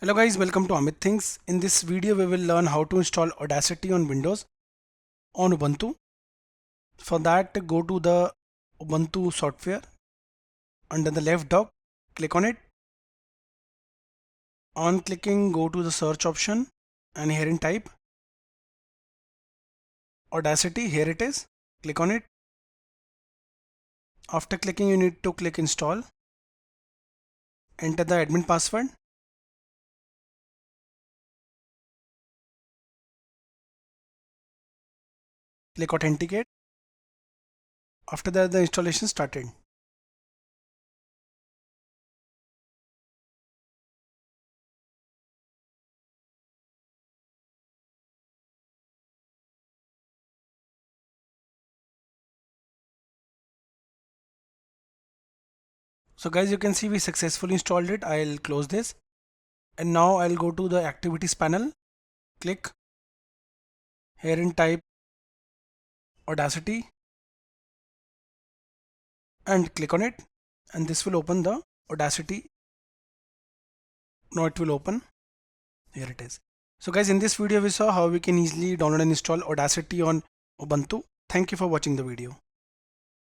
Hello guys, welcome to Amit Things. In this video we will learn how to install Audacity on Windows on Ubuntu. For that go to the Ubuntu software. Under the left dock, click on it. On clicking, go to the search option and here in type Audacity. Here it is. Click on it. After clicking, you need to click install. Enter the admin password. Click authenticate. After that, the installation started. So guys, you can see we successfully installed it. I'll close this and now I'll go to the activities panel. Click here in type Audacity and click on it, and this will open the Audacity. Now it will open. Here it is. So guys, in this video we saw how we can easily download and install Audacity on Ubuntu. Thank you for watching the video.